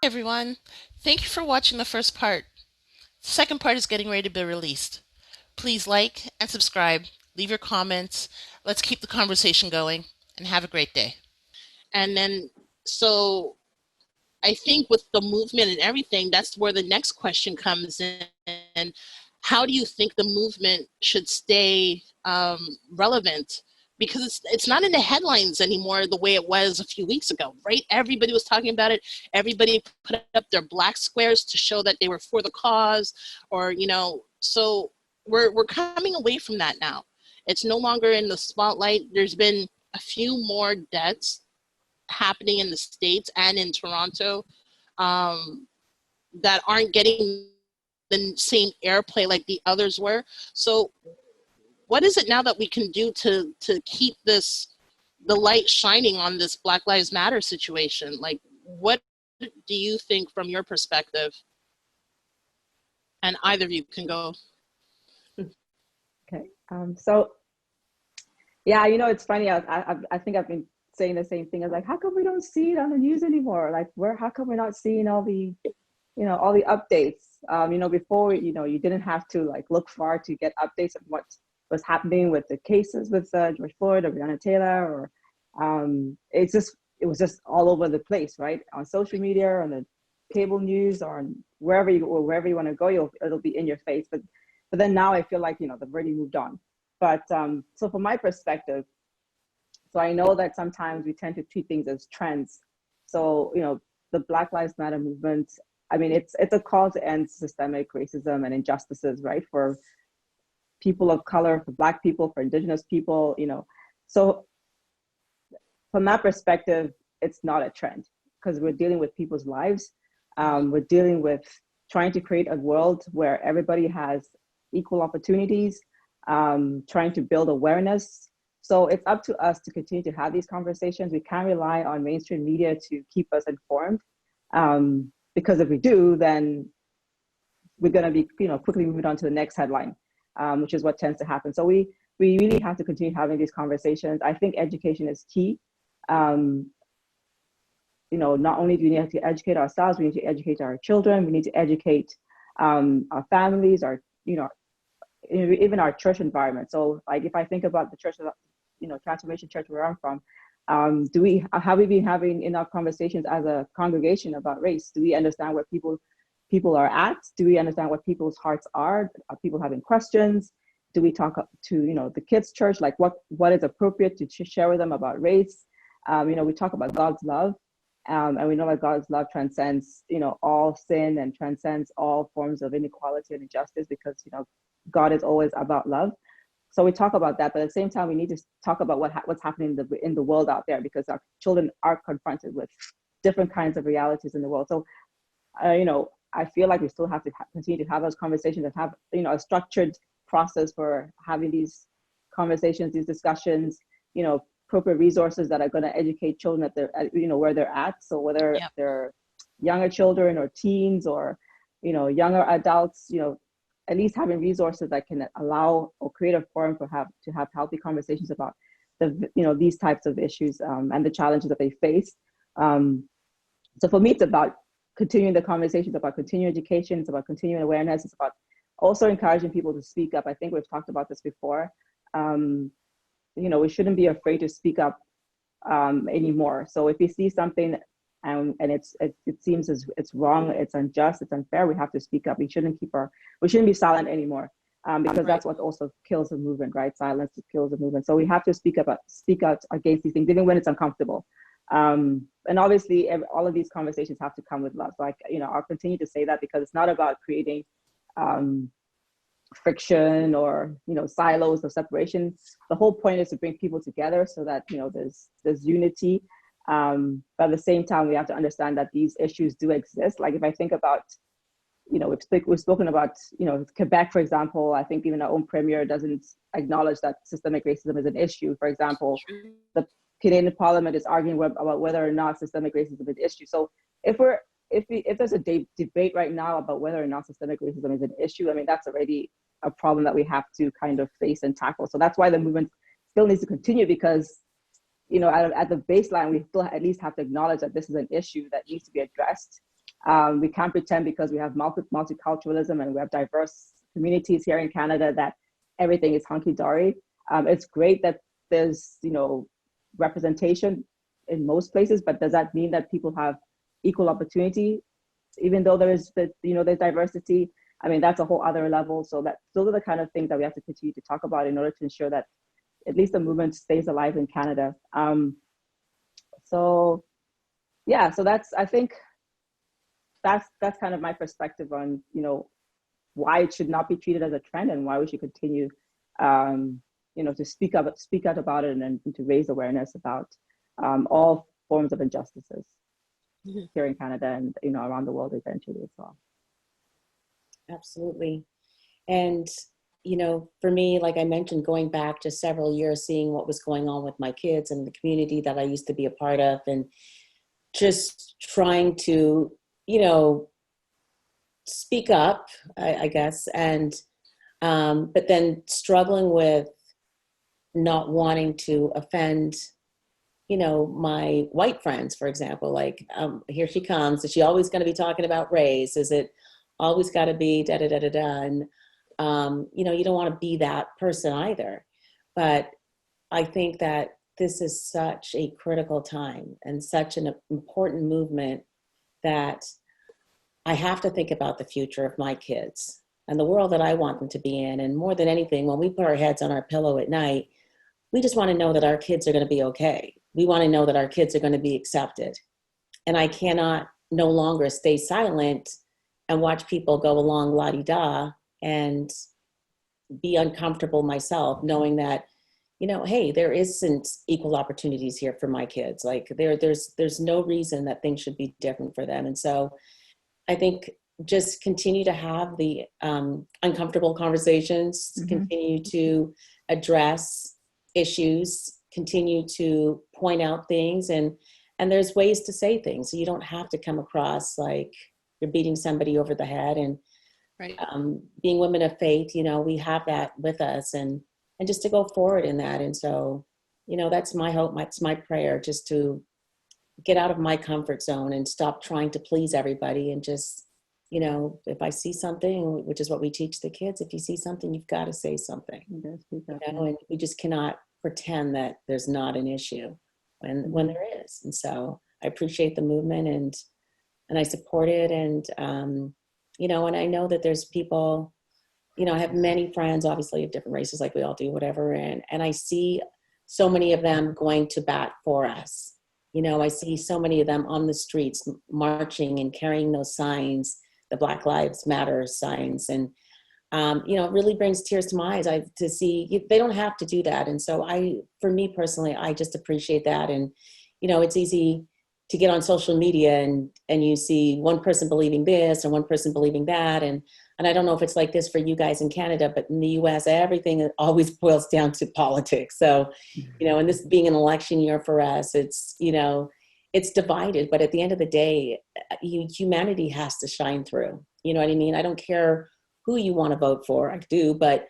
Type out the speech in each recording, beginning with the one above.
Everyone. Thank you for watching the first part. The second part is getting ready to be released. Please like and subscribe, leave your comments. Let's keep the conversation going and have a great day. And then, so I think with the movement and everything, that's where the next question comes in. How do you think the movement should stay relevant? Because it's not in the headlines anymore the way it was a few weeks ago, right? Everybody was talking about it. Everybody put up their black squares to show that they were for the cause, or So we're coming away from that now. It's no longer in the spotlight. There's been a few more deaths happening in the States and in Toronto um, that aren't getting the same airplay like the others were. So what is it now that we can do to keep the light shining on this Black Lives Matter situation? Like, what do you think from your perspective? And either of you can go. Okay. So yeah, it's funny. I think I've been saying the same thing. I was like, how come we don't see it on the news anymore? Like, how come we're not seeing all the updates? Before, you didn't have to like look far to get updates of what was happening with the cases with George Floyd or Breonna Taylor, or it was just all over the place, right? On social media, on the cable news, or on wherever you want to go, it'll be in your face. But then now I feel like they've already moved on. But so from my perspective, so I know that sometimes we tend to treat things as trends. So the Black Lives Matter movement, I mean, it's a call to end systemic racism and injustices, right? For people of color, for Black people, for Indigenous people, So from that perspective, it's not a trend because we're dealing with people's lives. We're dealing with trying to create a world where everybody has equal opportunities, trying to build awareness. So it's up to us to continue to have these conversations. We can't rely on mainstream media to keep us informed, because if we do, then we're going to be, quickly moving on to the next headline, which is what tends to happen. So we really have to continue having these conversations. I think education is key. Not only do we need to educate ourselves, we need to educate our children. We need to educate our families, even our church environment. So like if I think about the church, Transformation Church where I'm from, have we been having enough conversations as a congregation about race? Do we understand where people are at? Do we understand what people's hearts are? Are people having questions? Do we talk to the kids' church, like what is appropriate to share with them about race? We talk about God's love, and we know that God's love transcends all sin and transcends all forms of inequality and injustice, because God is always about love. So we talk about that, but at the same time, we need to talk about what's happening in the world out there, because our children are confronted with different kinds of realities in the world. So, I feel like we still have to continue to have those conversations and have a structured process for having these conversations, these discussions. Appropriate resources that are going to educate children where they're at. So whether Yep. they're younger children or teens or younger adults, at least having resources that can allow or create a forum to have healthy conversations about these types of issues, and the challenges that they face. So for me, it's about continuing the conversations, about continuing education, it's about continuing awareness, it's about also encouraging people to speak up. I think we've talked about this before. We shouldn't be afraid to speak up anymore. So if we see something and it seems as it's wrong, it's unjust, it's unfair, we have to speak up. We shouldn't be silent anymore, because Right. that's what also kills a movement, right? Silence kills a movement. So we have to speak out against these things, even when it's uncomfortable. And obviously, all of these conversations have to come with love. So I'll continue to say that, because it's not about creating friction or silos of separation. The whole point is to bring people together so that there's unity. But at the same time, we have to understand that these issues do exist. Like if I think about, we've spoken about Quebec, for example. I think even our own premier doesn't acknowledge that systemic racism is an issue. For example, the Canadian Parliament is arguing about whether or not systemic racism is an issue. So if there's a debate right now about whether or not systemic racism is an issue, I mean, that's already a problem that we have to kind of face and tackle. So that's why the movement still needs to continue, because at the baseline, we still at least have to acknowledge that this is an issue that needs to be addressed. We can't pretend because we have multiculturalism and we have diverse communities here in Canada that everything is hunky-dory. It's great that there's, representation in most places, but does that mean that people have equal opportunity, even though there's diversity? I mean, that's a whole other level. So those are the kind of things that we have to continue to talk about in order to ensure that at least the movement stays alive in Canada. So I think that's kind of my perspective on, why it should not be treated as a trend and why we should continue, to speak out about it and to raise awareness about all forms of injustices here in Canada and, around the world eventually as well. Absolutely. And, for me, like I mentioned, going back to several years, seeing what was going on with my kids and the community that I used to be a part of, and just trying to, speak up, I guess, and but then struggling with not wanting to offend, my white friends, for example. Like, here she comes. Is she always going to be talking about race? Is it always got to be da da da da da? And you don't want to be that person either. But I think that this is such a critical time and such an important movement that I have to think about the future of my kids and the world that I want them to be in. And more than anything, when we put our heads on our pillow at night, we just want to know that our kids are going to be okay. We want to know that our kids are going to be accepted. And I cannot no longer stay silent and watch people go along la-di-da and be uncomfortable myself, knowing that, hey, there isn't equal opportunities here for my kids. Like there's no reason that things should be different for them. And so I think just continue to have the uncomfortable conversations, continue to address issues, continue to point out things, and there's ways to say things. So you don't have to come across like you're beating somebody over the head. And right. Being women of faith, we have that with us, and just to go forward in that. And so, that's my hope, that's my prayer, just to get out of my comfort zone and stop trying to please everybody. And just, if I see something, which is what we teach the kids, if you see something, you've got to say something. And we just cannot pretend that there's not an issue when there is. And so I appreciate the movement and I support it. And, and I know that there's people, I have many friends, obviously, of different races, like we all do, whatever. And I see so many of them going to bat for us. I see so many of them on the streets marching and carrying those signs, the Black Lives Matter signs. And, it really brings tears to my eyes to see they don't have to do that. And so for me personally, I just appreciate that. And, it's easy to get on social media and you see one person believing this or one person believing that. And I don't know if it's like this for you guys in Canada, but in the US, everything always boils down to politics. So, and this being an election year for us, it's, it's divided, but at the end of the day, humanity has to shine through. You know what I mean? I don't care who you want to vote for. I do, but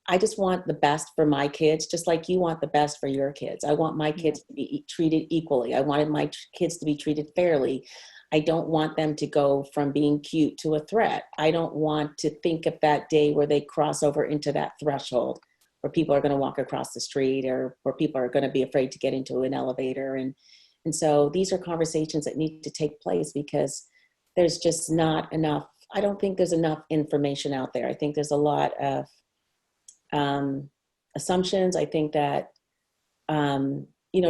I just want the best for my kids, just like you want the best for your kids. I want my kids to be treated equally. I wanted my kids to be treated fairly. I don't want them to go from being cute to a threat. I don't want to think of that day where they cross over into that threshold where people are going to walk across the street or where people are going to be afraid to get into an elevator. And so these are conversations that need to take place because there's just not enough. I don't think there's enough information out there. I think there's a lot of assumptions. I think that,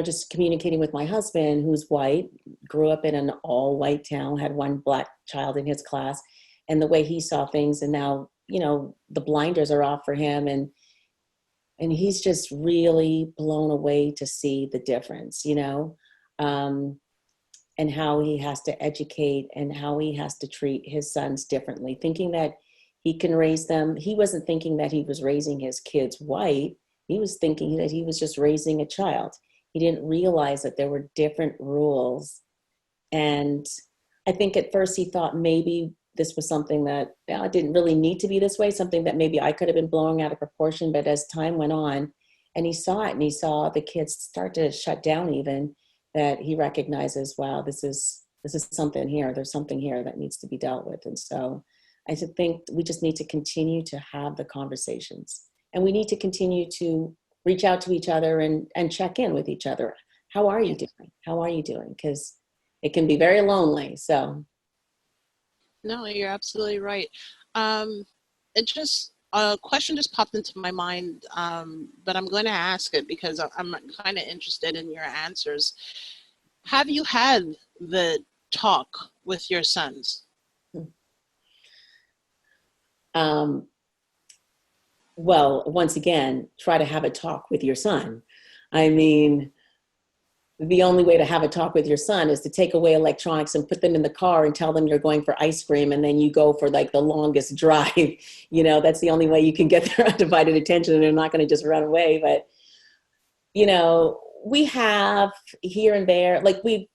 just communicating with my husband, who's white, grew up in an all white town, had one Black child in his class, and the way he saw things. And now, the blinders are off for him. And he's just really blown away to see the difference, and how he has to educate and how he has to treat his sons differently, thinking that he can raise them. He wasn't thinking that he was raising his kids white. He was thinking that he was just raising a child. He didn't realize that there were different rules. And I think at first he thought maybe this was something that didn't really need to be this way, something that maybe I could have been blowing out of proportion. But as time went on and he saw it and he saw the kids start to shut down even, that he recognizes, wow, this is this is something here. There's something here that needs to be dealt with. And so I think we just need to continue to have the conversations, and we need to continue to reach out to each other and check in with each other. How are you doing? How are you doing? Because it can be very lonely. So. No, you're absolutely right. It just, a question just popped into my mind, but I'm going to ask it because I'm kind of interested in your answers. Have you had the talk with your sons? Well, once again, try to have a talk with your son. I mean, the only way to have a talk with your son is to take away electronics and put them in the car and tell them you're going for ice cream, and then you go for like the longest drive. You know, that's the only way you can get their undivided attention, and they're not going to just run away. But, you know, we have here and there, like we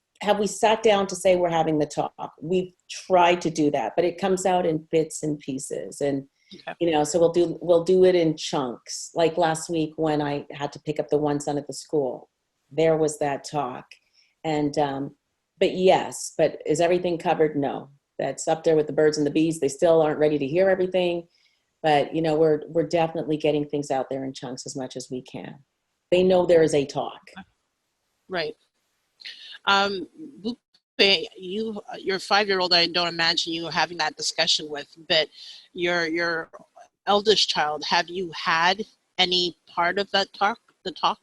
sat down to say we're having the talk. We've tried to do that, but it comes out in bits and pieces. And, okay, you know, so we'll do it in chunks. Like last week when I had to pick up the one son at the school, there was that talk. And, but yes, but is everything covered? No, that's up there with the birds and the bees. They still aren't ready to hear everything, but you know, we're definitely getting things out there in chunks as much as we can. They know there is a talk. Right. Bupe, your 5-year-old, I don't imagine you having that discussion with, but your eldest child, have you had any part of that talk, the talk?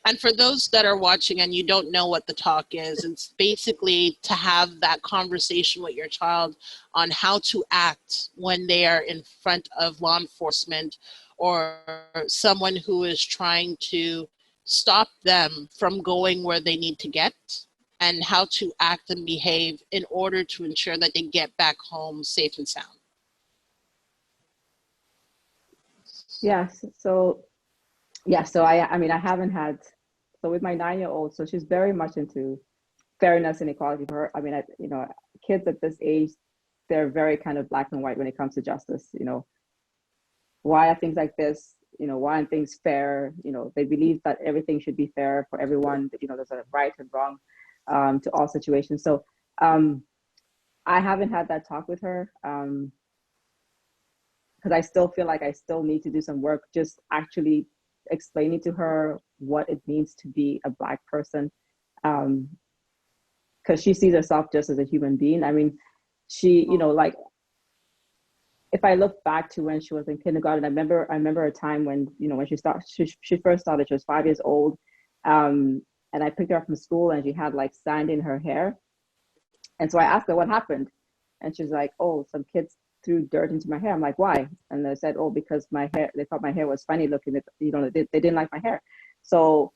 And for those that are watching and you don't know what the talk is, it's basically to have that conversation with your child on how to act when they are in front of law enforcement or someone who is trying to stop them from going where they need to get, and how to act and behave in order to ensure that they get back home safe and sound. Yes. So I mean, I haven't had, so with my 9-year-old, so she's very much into fairness and equality for her. I mean, you know, kids at this age, they're very kind of black and white when it comes to justice. You know, why are things like this? You know, why aren't things fair? You know, they believe that everything should be fair for everyone. You know, there's a right and wrong to all situations. So I haven't had that talk with her because I still feel like I still need to do some work, just actually explaining to her what it means to be a Black person, because she sees herself just as a human being. I mean, she, you know, like, if I look back to when she was in kindergarten, I remember a time when, you know, when she first started, she was 5 years old, and I picked her up from school and she had like sand in her hair, and so I asked her what happened, and she's like, "Oh, some kids threw dirt into my hair." I'm like, "Why?" And they said, "Oh, because my hair, they thought my hair was funny looking. You know, they didn't like my hair." So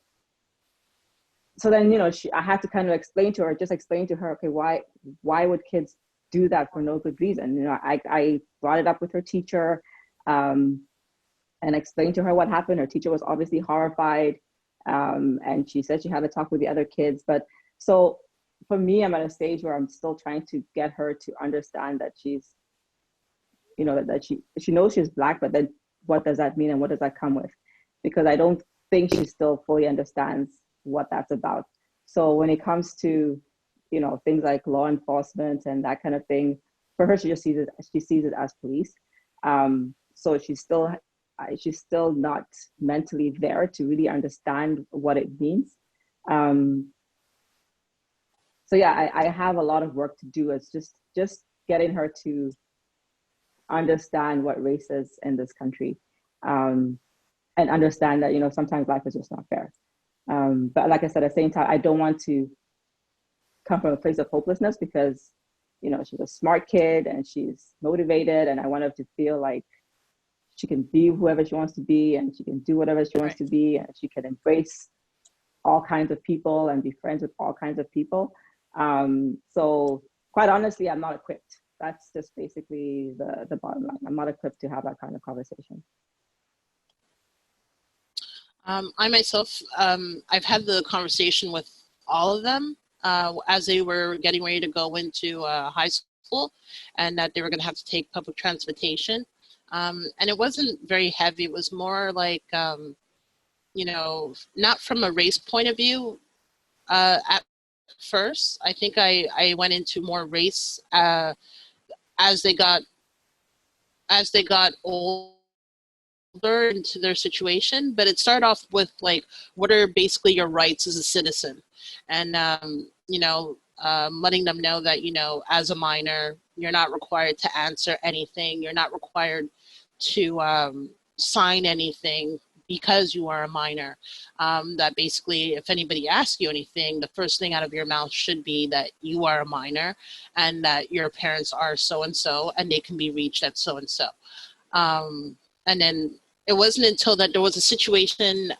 then, you know, I had to kind of explain to her, okay, why would kids do that for no good reason? You know, I brought it up with her teacher, and explained to her what happened. Her teacher was obviously horrified, and she said she had to talk with the other kids. But so for me, I'm at a stage where I'm still trying to get her to understand that she's, you know, that she knows she's Black, but then what does that mean and what does that come with? Because I don't think she still fully understands what that's about. So when it comes to, you know, things like law enforcement and that kind of thing, for her, she just sees it as police. So she's still not mentally there to really understand what it means. So yeah, I have a lot of work to do. It's just getting her to understand what race is in this country, and understand that, you know, sometimes life is just not fair. But like I said, at the same time, I don't want to come from a place of hopelessness, because, you know, she's a smart kid and she's motivated, and I want her to feel like she can be whoever she wants to be, and she can do whatever she wants to be, and she can embrace all kinds of people and be friends with all kinds of people. So quite honestly, I'm not equipped. That's just basically the bottom line. I'm not equipped to have that kind of conversation. I myself, I've had the conversation with all of them as they were getting ready to go into high school, and that they were going to have to take public transportation. And it wasn't very heavy. It was more like, you know, not from a race point of view. At first. I think I went into more race as they got older into their situation. But it started off with like, what are basically your rights as a citizen, and letting them know that as a minor, you're not required to answer anything. You're not required to sign anything because you are a minor. That basically, if anybody asks you anything, the first thing out of your mouth should be that you are a minor and that your parents are so and so, and they can be reached at so and so. And then it wasn't until that there was a situation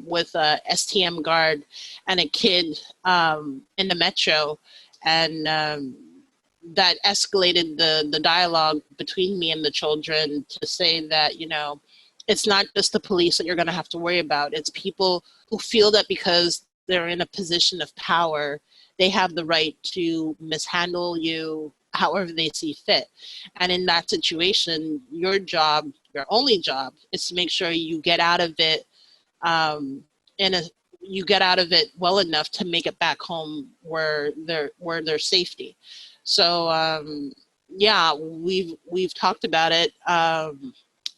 with a STM guard and a kid in the metro, and that escalated the dialogue between me and the children to say that, it's not just the police that you're going to have to worry about. It's people who feel that because they're in a position of power, they have the right to mishandle you however they see fit. And in that situation, your job, your only job, is to make sure you get out of it you get out of it well enough to make it back home where there's safety. So yeah, we've talked about it.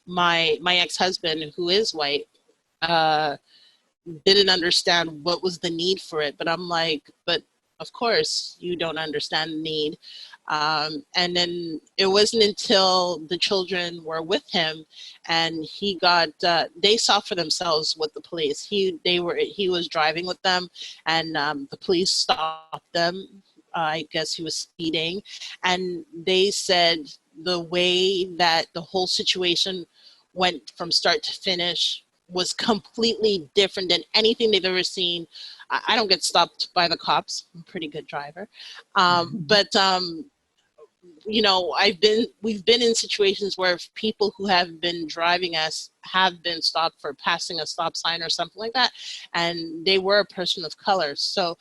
My ex-husband, who is white, didn't understand what was the need for it, but I'm like, but of course you don't understand the need. And then it wasn't until the children were with him and he got, they saw for themselves with the police. He was driving with them, and the police stopped them. I guess he was speeding, and they said the way that the whole situation went from start to finish was completely different than anything they've ever seen. I don't get stopped by the cops. I'm a pretty good driver. But we've been in situations where people who have been driving us have been stopped for passing a stop sign or something like that, and they were a person of color. So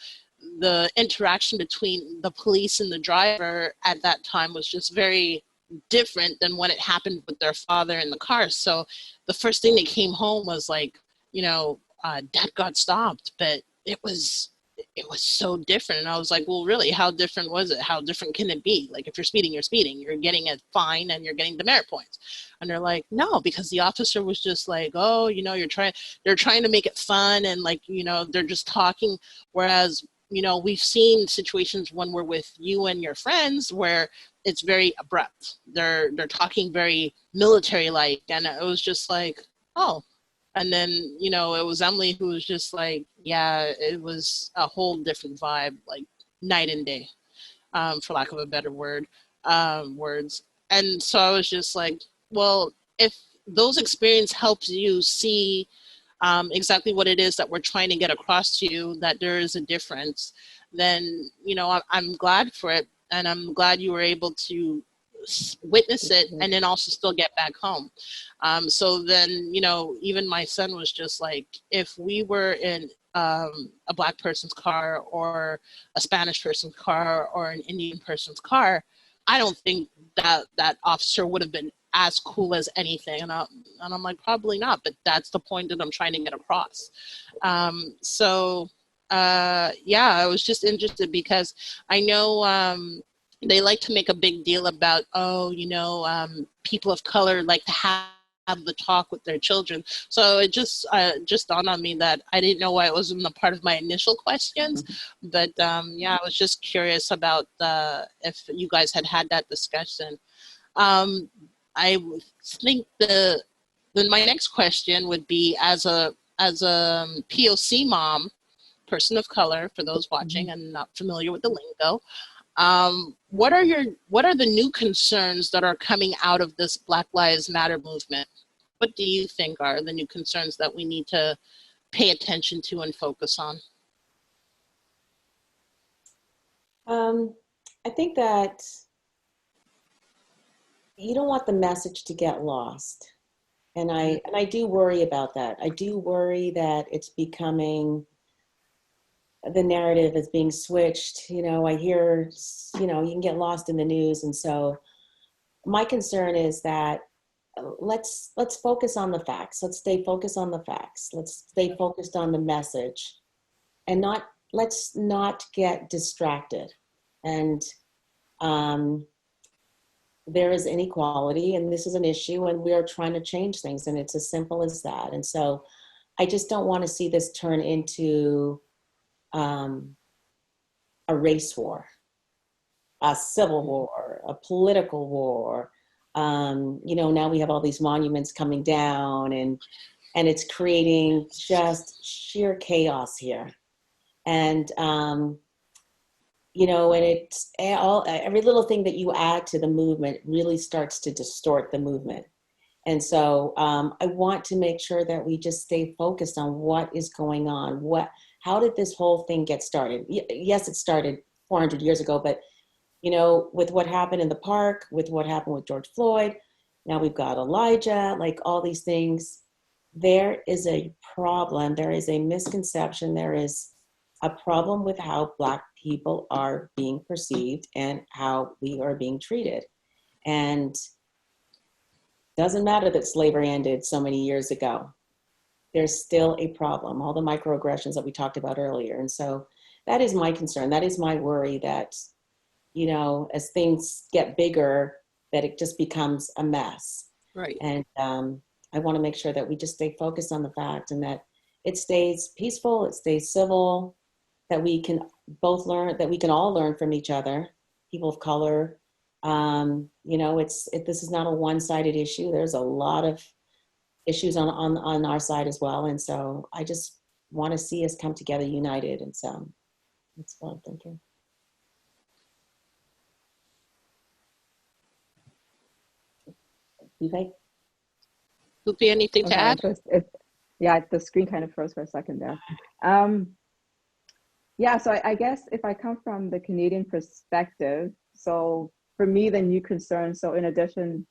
the interaction between the police and the driver at that time was just very different than when it happened with their father in the car. So the first thing they came home was like, Dad got stopped, but it was so different. And I was like, well, really, how different was it? How different can it be? Like, if you're speeding, you're getting a fine and you're getting demerit points. And they're like, no, because the officer was just like, oh, they're trying to make it fun. And like, they're just talking. Whereas, we've seen situations when we're with you and your friends where it's very abrupt. They're talking very military-like. And it was just like, oh. And then, it was Emily who was just like, yeah, it was a whole different vibe, like night and day, for lack of a better words. And so I was just like, well, if those experiences helps you see exactly what it is that we're trying to get across to you, that there is a difference, then, I'm glad for it. And I'm glad you were able to witness it and then also still get back home. So then, even my son was just like, if we were in a Black person's car or a Spanish person's car or an Indian person's car, I don't think that officer would have been as cool as anything. And I'm like, probably not, but that's the point that I'm trying to get across. Yeah, I was just interested because I know they like to make a big deal about, people of color like to have the talk with their children. So it just dawned on me that I didn't know why it wasn't a part of my initial questions. But yeah, I was just curious about if you guys had that discussion. I think my next question would be, as a POC mom, person of color, for those watching and not familiar with the lingo, what are the new concerns that are coming out of this Black Lives Matter movement? What do you think are the new concerns that we need to pay attention to and focus on? I think that you don't want the message to get lost. And I do worry about that. I do worry that it's becoming, the narrative is being switched. I hear, you can get lost in the news. And so my concern is that let's focus on the facts. Let's stay focused on the facts. Let's stay focused on the message and not let's not get distracted. And there is inequality, and this is an issue, and we are trying to change things, and it's as simple as that. And so I just don't want to see this turn into a race war, a civil war, a political war. Now we have all these monuments coming down, and it's creating just sheer chaos here. And and it's every little thing that you add to the movement really starts to distort the movement. And so I want to make sure that we just stay focused on what is going on. How did this whole thing get started? Yes, it started 400 years ago, but with what happened in the park, with what happened with George Floyd, now we've got Elijah, like all these things. There is a problem. There is a misconception. There is a problem with how Black people are being perceived and how we are being treated. And doesn't matter that slavery ended so many years ago. There's still a problem, all the microaggressions that we talked about earlier. And so that is my concern. That is my worry, that, as things get bigger, that it just becomes a mess. Right. And I want to make sure that we just stay focused on the fact, and that it stays peaceful, it stays civil, that we can both learn, that we can all learn from each other, people of color. This is not a one-sided issue. There's a lot of issues on our side as well. And so I just want to see us come together united. And so that's what I'm thinking. Bupe? Bupe, anything to add? The screen kind of froze for a second there. So I guess if I come from the Canadian perspective, so for me, the new concern, so in addition,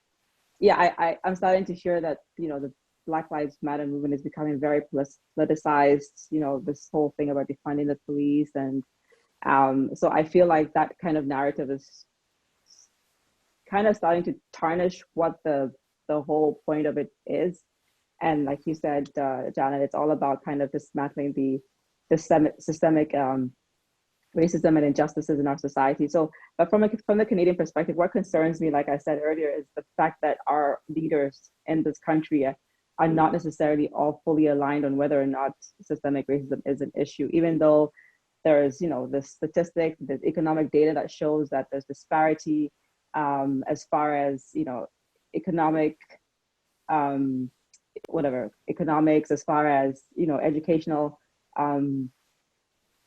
I'm starting to hear that, the Black Lives Matter movement is becoming very politicized, this whole thing about defunding the police. And so I feel like that kind of narrative is kind of starting to tarnish what the whole point of it is. And like you said, Janet, it's all about kind of dismantling the systemic racism and injustices in our society. So, but from the Canadian perspective, what concerns me, like I said earlier, is the fact that our leaders in this country are not necessarily all fully aligned on whether or not systemic racism is an issue, even though there's, the statistic, the economic data that shows that there's disparity as far as, economic, economics, as far as, educational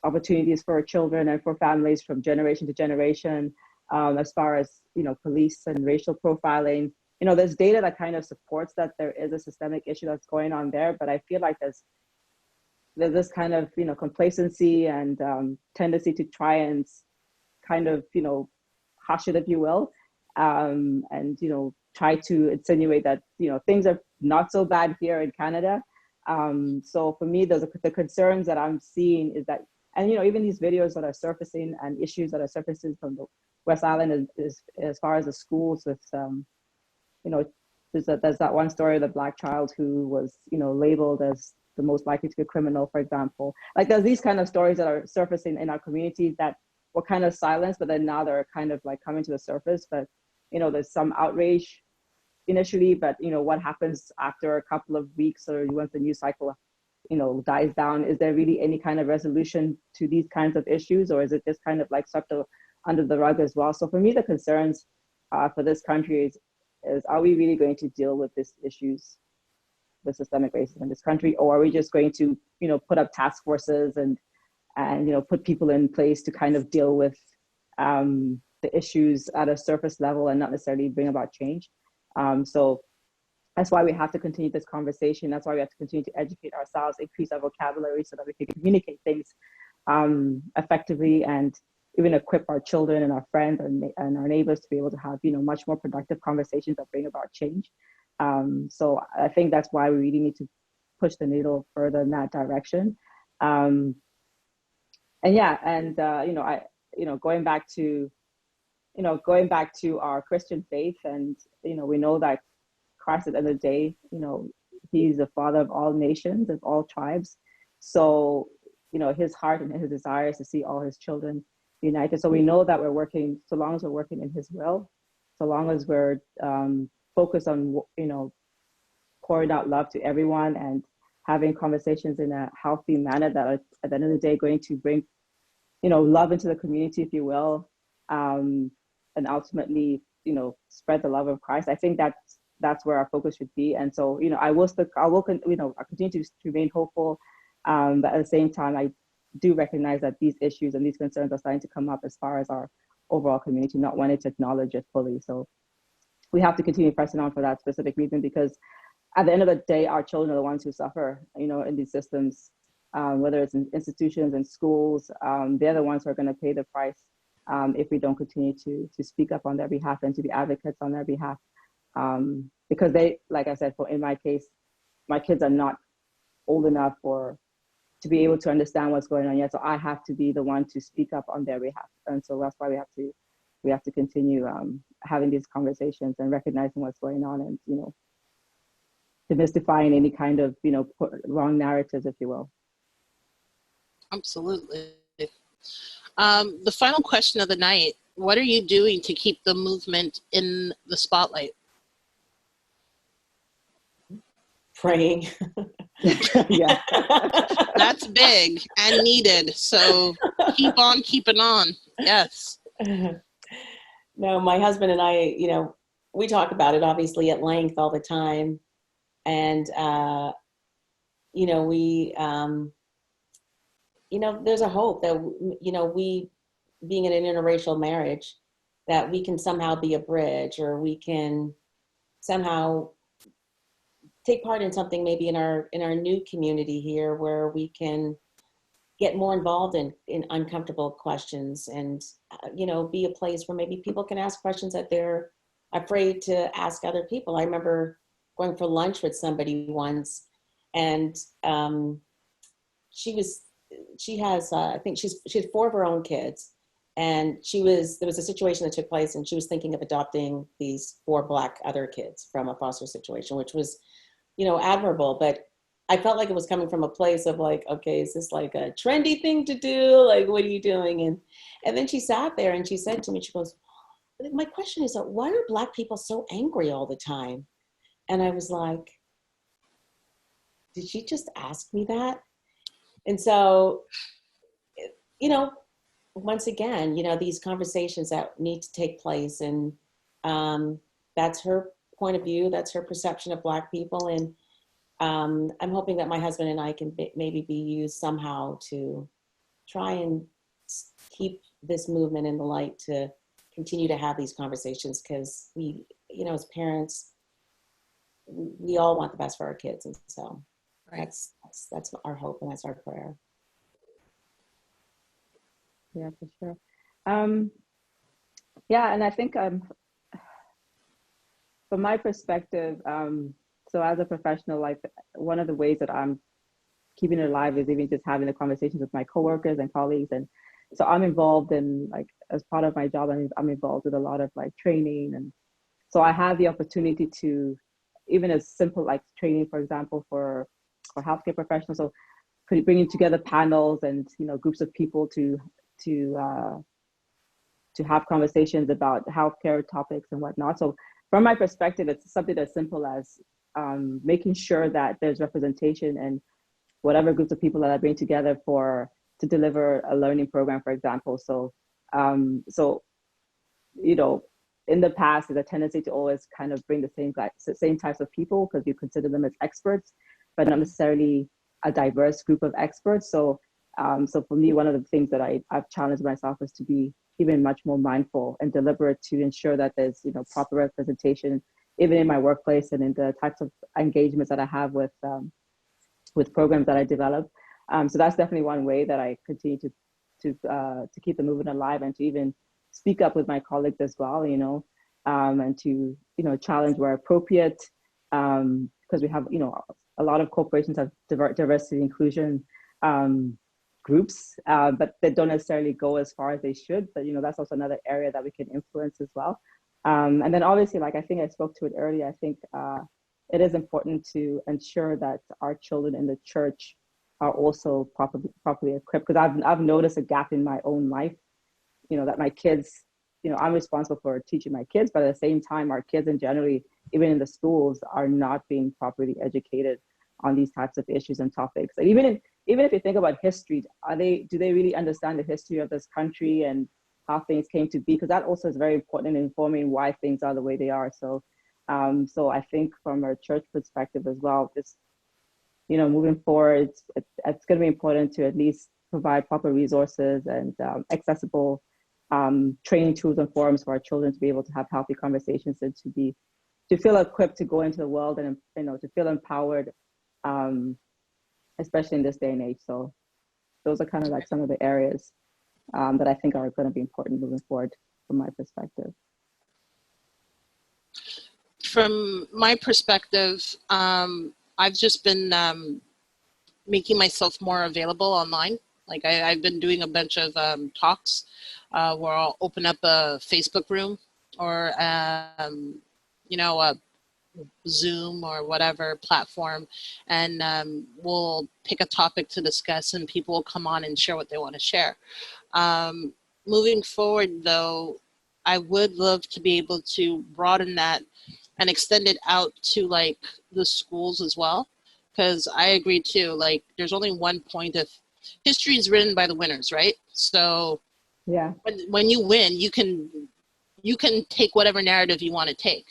opportunities for children and for families from generation to generation, as far as, police and racial profiling. There's data that kind of supports that there is a systemic issue that's going on there, but I feel like there's this kind of, complacency and tendency to try and kind of, hush it, if you will, and, try to insinuate that, things are not so bad here in Canada. So for me, the concerns that I'm seeing is that, and even these videos that are surfacing and issues that are surfacing from the West Island is as far as the schools with, there's that one story of the Black child who was, labeled as the most likely to be a criminal, for example. Like there's these kind of stories that are surfacing in our communities that were kind of silenced, but then now they're kind of like coming to the surface. But there's some outrage initially, but what happens after a couple of weeks or once the news cycle dies down? Is there really any kind of resolution to these kinds of issues, or is it just kind of like swept under the rug as well? So for me, the concerns for this country is are we really going to deal with these issues, the systemic racism in this country, or are we just going to put up task forces and put people in place to kind of deal with the issues at a surface level and not necessarily bring about change? So that's why we have to continue this conversation. That's why we have to continue to educate ourselves, increase our vocabulary so that we can communicate things effectively, and even equip our children and our friends and our neighbors to be able to have much more productive conversations that bring about change. So I think that's why we really need to push the needle further in that direction. Going back to our Christian faith, and we know that Christ at the end of the day, he's the father of all nations, of all tribes. So his heart and his desires to see all his children united. So we know that we're working, so long as we're working in his will, so long as we're focused on, pouring out love to everyone and having conversations in a healthy manner that are at the end of the day going to bring, love into the community, if you will, and ultimately, spread the love of Christ. I think that's where our focus should be. And so, I'll continue to remain hopeful. But at the same time, I do recognize that these issues and these concerns are starting to come up as far as our overall community not wanting to acknowledge it fully. So we have to continue pressing on for that specific reason, because at the end of the day, our children are the ones who suffer, in these systems, whether it's in institutions and schools. They're the ones who are going to pay the price if we don't continue to speak up on their behalf and to be advocates on their behalf. Because they, like I said, in my case, my kids are not old enough to be able to understand what's going on yet. So I have to be the one to speak up on their behalf. And so that's why we have to continue having these conversations and recognizing what's going on, and, demystifying any kind of, wrong narratives, if you will. Absolutely. The final question of the night: what are you doing to keep the movement in the spotlight? Praying. Yeah. That's big and needed. So keep on keeping on. Yes. No, my husband and I, we talk about it obviously at length all the time. And, there's a hope that, we being in an interracial marriage, that we can somehow be a bridge, or we can somehow take part in something maybe in our new community here, where we can get more involved in uncomfortable questions, and be a place where maybe people can ask questions that they're afraid to ask other people. I remember going for lunch with somebody once, and she has I think she had 4 of her own kids, and there was a situation that took place, and she was thinking of adopting these 4 Black other kids from a foster situation, which was admirable. But I felt like it was coming from a place of like, okay, is this like a trendy thing to do? Like, what are you doing? And then she sat there and she said to me, she goes, my question is, why are Black people so angry all the time? And I was like, did she just ask me that? And so, once again, these conversations that need to take place, and that's her point of view, that's her perception of Black people. And I'm hoping that my husband and I can maybe be used somehow to try and keep this movement in the light, to continue to have these conversations, because we, as parents, we all want the best for our kids. And so that's our hope, and that's our prayer. Yeah, for sure. Yeah, and I think from my perspective, so as a professional, like, one of the ways that I'm keeping it alive is even just having the conversations with my coworkers and colleagues. And so I'm involved in, like, as part of my job, I'm involved with a lot of like training. And so I have the opportunity to, even as simple like training, for example, for healthcare professionals. So bringing together panels and, groups of people to have conversations about healthcare topics and whatnot. So from my perspective, it's something as simple as making sure that there's representation in whatever groups of people that I bring together to deliver a learning program, for example. So, in the past, there's a tendency to always kind of bring the same types of people, because you consider them as experts, but not necessarily a diverse group of experts. So for me, one of the things that I've challenged myself is to be even much more mindful and deliberate to ensure that there's, proper representation, even in my workplace and in the types of engagements that I have with programs that I develop. So that's definitely one way that I continue to keep the movement alive, and to even speak up with my colleagues as well, and to, challenge where appropriate, because we have, a lot of corporations have diversity inclusion groups, but they don't necessarily go as far as they should. But, that's also another area that we can influence as well. And then obviously, like, I think I spoke to it earlier, I think it is important to ensure that our children in the church are also properly equipped. Because I've noticed a gap in my own life, that my kids, I'm responsible for teaching my kids, but at the same time, our kids, and generally, even in the schools, are not being properly educated on these types of issues and topics. And even if you think about history, do they really understand the history of this country and how things came to be? Because that also is very important in informing why things are the way they are. So, so I think from a church perspective as well, just moving forward, it's going to be important to at least provide proper resources and accessible training tools and forums for our children to be able to have healthy conversations and to feel equipped to go into the world and to feel empowered, especially in this day and age. So those are kind of like some of the areas that I think are going to be important moving forward from my perspective. From my perspective, I've just been making myself more available online. Like I've been doing a bunch of talks where I'll open up a Facebook room or a Zoom or whatever platform, and we'll pick a topic to discuss, and people will come on and share what they want to share. Moving forward, though, I would love to be able to broaden that and extend it out to like the schools as well, because I agree too. Like, there's only one point of history is written by the winners, right? So yeah, when you win, you can take whatever narrative you want to take.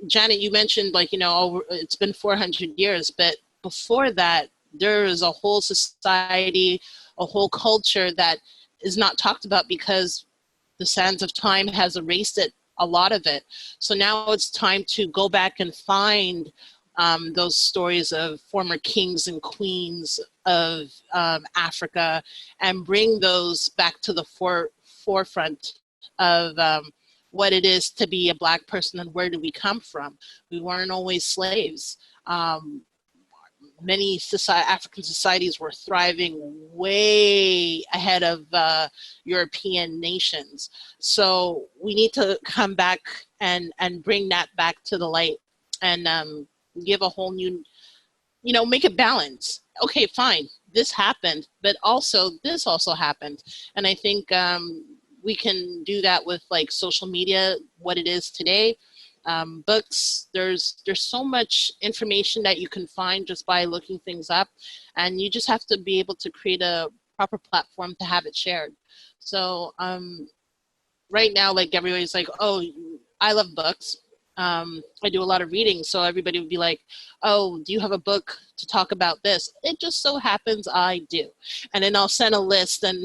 Janet, you mentioned it's been 400 years, but before that, there is a whole society, a whole culture that is not talked about because the sands of time has erased it, a lot of it. So now it's time to go back and find those stories of former kings and queens of Africa and bring those back to the forefront of what it is to be a Black person and where do we come from. We weren't always slaves. Many African societies were thriving way ahead of European nations. So we need to come back and bring that back to the light and give a whole new, make it balance. Okay, fine, this happened, but also this also happened. And I think we can do that with like social media, what it is today. Books, there's so much information that you can find just by looking things up, and you just have to be able to create a proper platform to have it shared. So right now, like, everybody's like, oh, I love books. I do a lot of reading, so everybody would be like, oh, do you have a book to talk about this? It just so happens I do. And then I'll send a list and,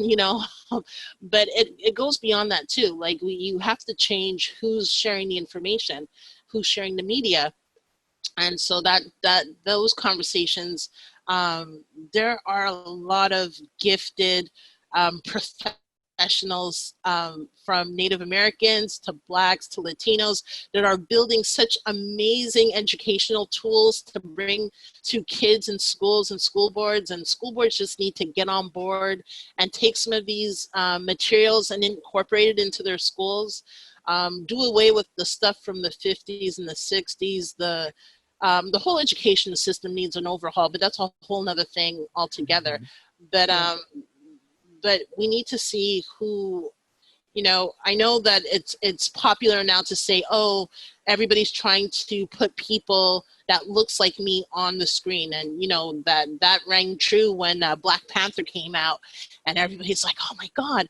but it goes beyond that too. Like, you have to change who's sharing the information, who's sharing the media. And so that those conversations, there are a lot of gifted professionals from Native Americans to Blacks to Latinos that are building such amazing educational tools to bring to kids in schools and school boards just need to get on board and take some of these materials and incorporate it into their schools. Do away with the stuff from the 50s and the 60s. The whole education system needs an overhaul, but that's a whole nother thing altogether. But we need to see who, I know that it's popular now to say, oh, everybody's trying to put people that looks like me on the screen. And, that rang true when Black Panther came out and everybody's like, oh my God.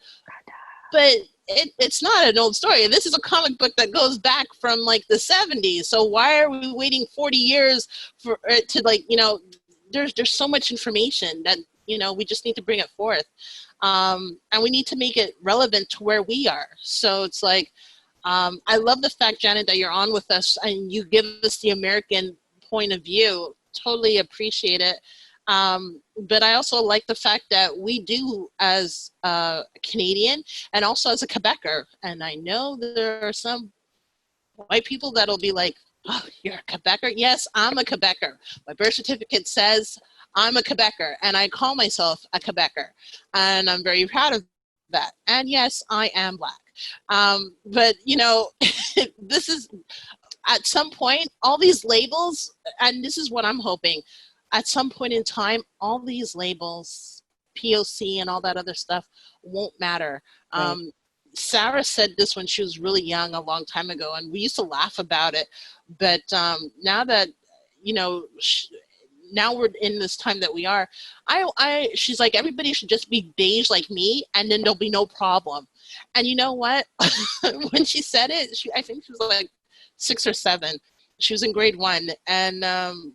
But it's not an old story. This is a comic book that goes back from like the 70s. So why are we waiting 40 years for it to there's so much information that, we just need to bring it forth. And we need to make it relevant to where we are. So it's like, I love the fact, Janet, that you're on with us and you give us the American point of view. Totally appreciate it. But I also like the fact that we do, as a Canadian and also as a Quebecer, and I know there are some white people that'll be like, oh, you're a Quebecer? Yes, I'm a Quebecer. My birth certificate says I'm a Quebecer, and I call myself a Quebecer, and I'm very proud of that. And yes, I am Black. But, this is, at some point, all these labels, and this is what I'm hoping, at some point in time, all these labels, POC and all that other stuff, won't matter. Right. Sarah said this when she was really young a long time ago, and we used to laugh about it. But now that, now we're in this time that we are, she's like, everybody should just be beige like me, and then there'll be no problem. And you know what? When she said it, I think she was like 6 or 7. She was in grade 1. And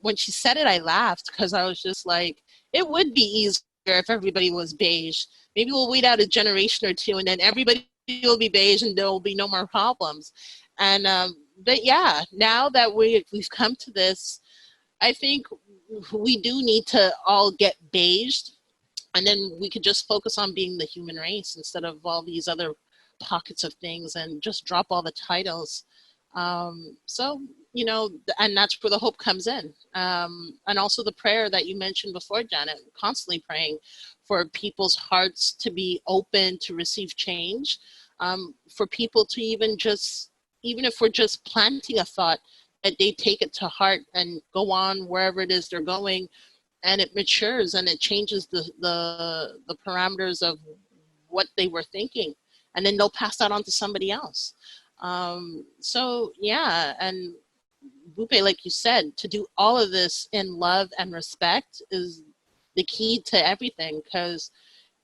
when she said it, I laughed because I was just like, it would be easier if everybody was beige. Maybe we'll wait out a generation or 2 and then everybody will be beige and there will be no more problems. And but yeah, now that we've come to this, I think we do need to all get beiged, and then we could just focus on being the human race instead of all these other pockets of things, and just drop all the titles. So, and that's where the hope comes in. And also the prayer that you mentioned before, Janet, constantly praying for people's hearts to be open to receive change, for people to even if we're just planting a thought, that they take it to heart and go on wherever it is they're going, and it matures and it changes the parameters of what they were thinking, and then they'll pass that on to somebody else. So yeah, and Bupe, like you said, to do all of this in love and respect is the key to everything, because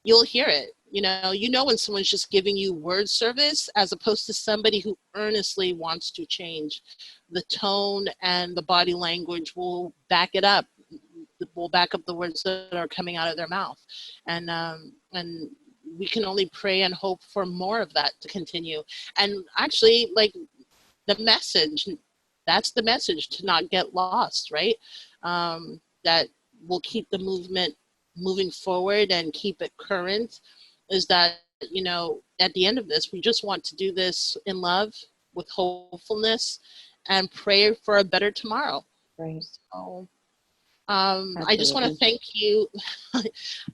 you'll hear it. When someone's just giving you word service as opposed to somebody who earnestly wants to change. The tone and the body language will back it up. Will back up the words that are coming out of their mouth. And we can only pray and hope for more of that to continue. And actually, like, the message, that's the message, to not get lost, right? That will keep the movement moving forward and keep it current, is that, at the end of this, we just want to do this in love, with hopefulness, and pray for a better tomorrow. Right. So, I just want to thank you.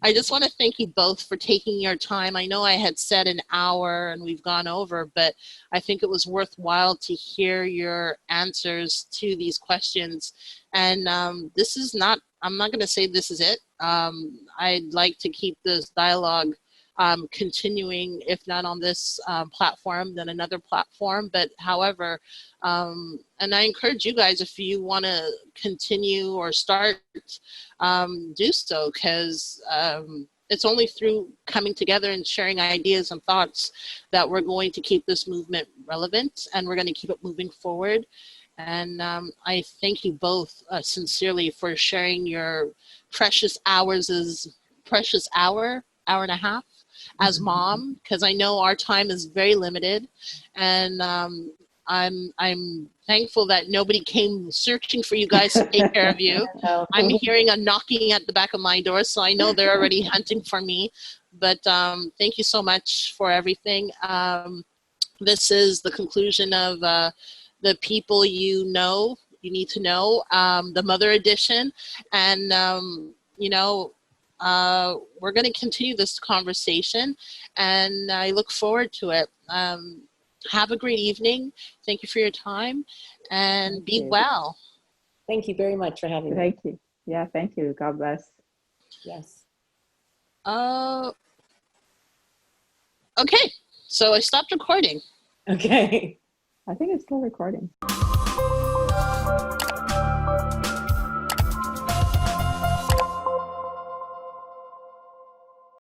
I just want to thank you both for taking your time. I know I had said an hour and we've gone over, but I think it was worthwhile to hear your answers to these questions. And I'm not going to say this is it. I'd like to keep this dialogue continuing, if not on this platform, then another platform. But however, and I encourage you guys, if you want to continue or start, do so, because it's only through coming together and sharing ideas and thoughts that we're going to keep this movement relevant, and we're going to keep it moving forward. And I thank you both sincerely for sharing your precious hour and a half as mom, because I know our time is very limited, and I'm thankful that nobody came searching for you guys to take care of you. I'm hearing a knocking at the back of my door, so I know they're already hunting for me. But thank you so much for everything. This is the conclusion of the people you need to know, the Mother Edition, and we're going to continue this conversation, and I look forward to it. Have a great evening. Thank you for your time, and be well. Thank you very much for having me. Thank you. Yeah, thank you. God bless. Yes. Okay, so I stopped recording. Okay. I think it's still recording.